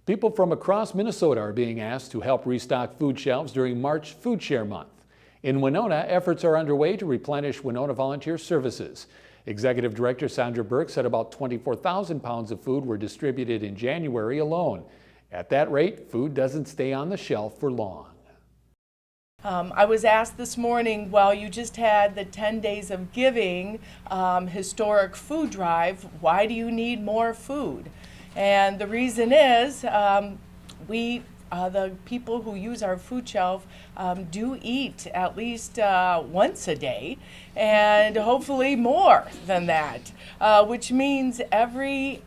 People from across Minnesota are being asked to help restock food shelves during March Food Share Month. In Winona, efforts are underway to replenish Winona Volunteer Services. Executive Director Sandra Burke said about 24,000 pounds of food were distributed in January alone. At that rate, food doesn't stay on the shelf for long. I was asked this morning, well, you just had the 10 Days of Giving historic food drive, why do you need more food? And the reason is the people who use our food shelf do eat at least once a day, and hopefully more than that, which means every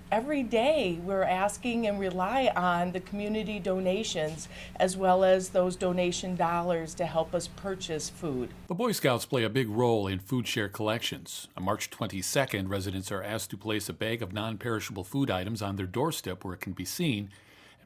day we're asking and rely on the community donations as well as those donation dollars to help us purchase food. The Boy Scouts play a big role in food share collections. On March 22nd, residents are asked to place a bag of non-perishable food items on their doorstep where it can be seen.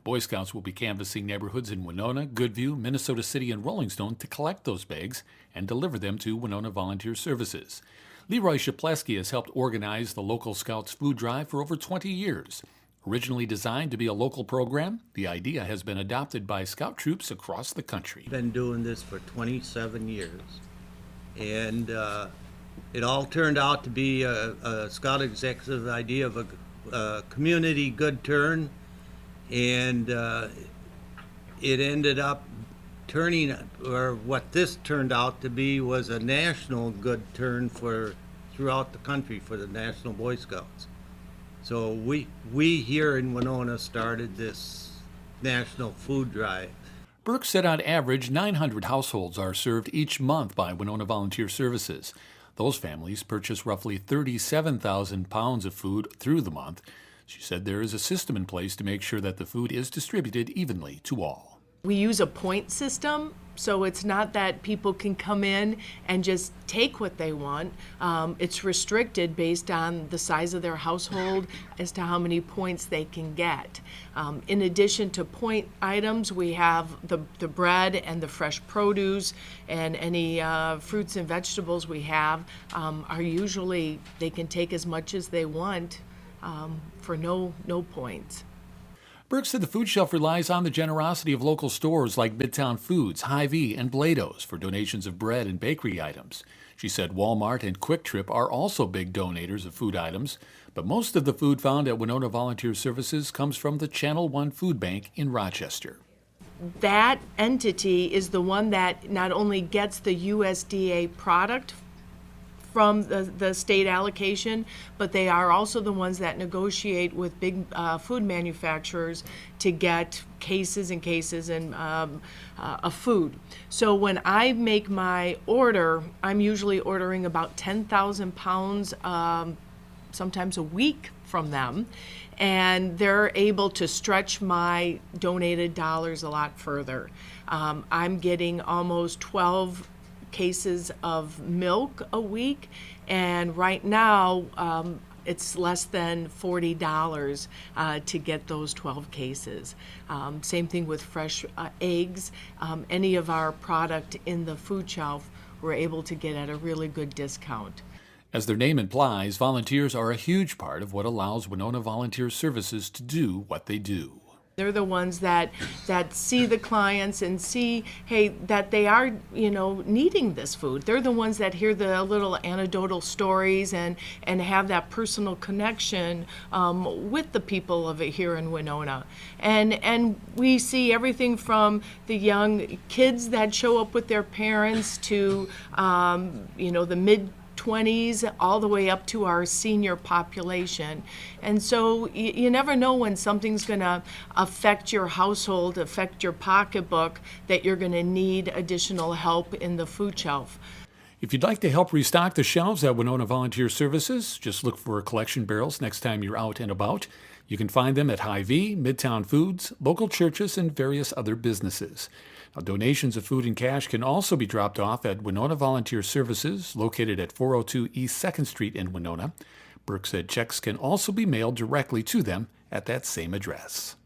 Boy Scouts will be canvassing neighborhoods in Winona, Goodview, Minnesota City, and Rolling Stone to collect those bags and deliver them to Winona Volunteer Services. Leroy Shapleski has helped organize the local Scouts food drive for over 20 years. Originally designed to be a local program, the idea has been adopted by Scout troops across the country. Been doing this for 27 years, and it all turned out to be a Scout executive idea of a community good turn. And it ended up turning, or what this turned out to be, was a national good turn for throughout the country for the National Boy Scouts. So we here in Winona started this national food drive. Burke said on average 900 households are served each month by Winona Volunteer Services. Those families purchase roughly 37,000 pounds of food through the month. She said there is a system in place to make sure that the food is distributed evenly to all. We use a point system, so it's not that people can come in and just take what they want. It's restricted based on the size of their household as to how many points they can get. In addition to point items, we have the bread and the fresh produce, and any fruits and vegetables we have are usually, they can take as much as they want for no points. Burke said the food shelf relies on the generosity of local stores like Midtown Foods, Hy-Vee, and Blado's for donations of bread and bakery items. She said Walmart and Quick Trip are also big donators of food items, but most of the food found at Winona Volunteer Services comes from the Channel One Food Bank in Rochester. That entity is the one that not only gets the USDA product from the state allocation, but they are also the ones that negotiate with big food manufacturers to get cases and cases of food. So when I make my order, I'm usually ordering about 10,000 pounds, sometimes a week from them, and they're able to stretch my donated dollars a lot further. I'm getting almost 12 cases of milk a week, and right now it's less than $40 to get those 12 cases. Same thing with fresh eggs. Any of our product in the food shelf we're able to get at a really good discount. As their name implies, volunteers are a huge part of what allows Winona Volunteer Services to do what they do. They're the ones that see the clients and see, hey, that they are, needing this food. They're the ones that hear the little anecdotal stories and have that personal connection with the people of it here in Winona. And we see everything from the young kids that show up with their parents to, the mid-20s all the way up to our senior population. And so you never know when something's going to affect your household, affect your pocketbook, that you're going to need additional help in the food shelf. If you'd like to help restock the shelves at Winona Volunteer Services, just look for collection barrels next time you're out and about. You can find them at Hy-Vee, Midtown Foods, local churches, and various other businesses. Now, donations of food and cash can also be dropped off at Winona Volunteer Services, located at 402 East 2nd Street in Winona. Burke said checks can also be mailed directly to them at that same address.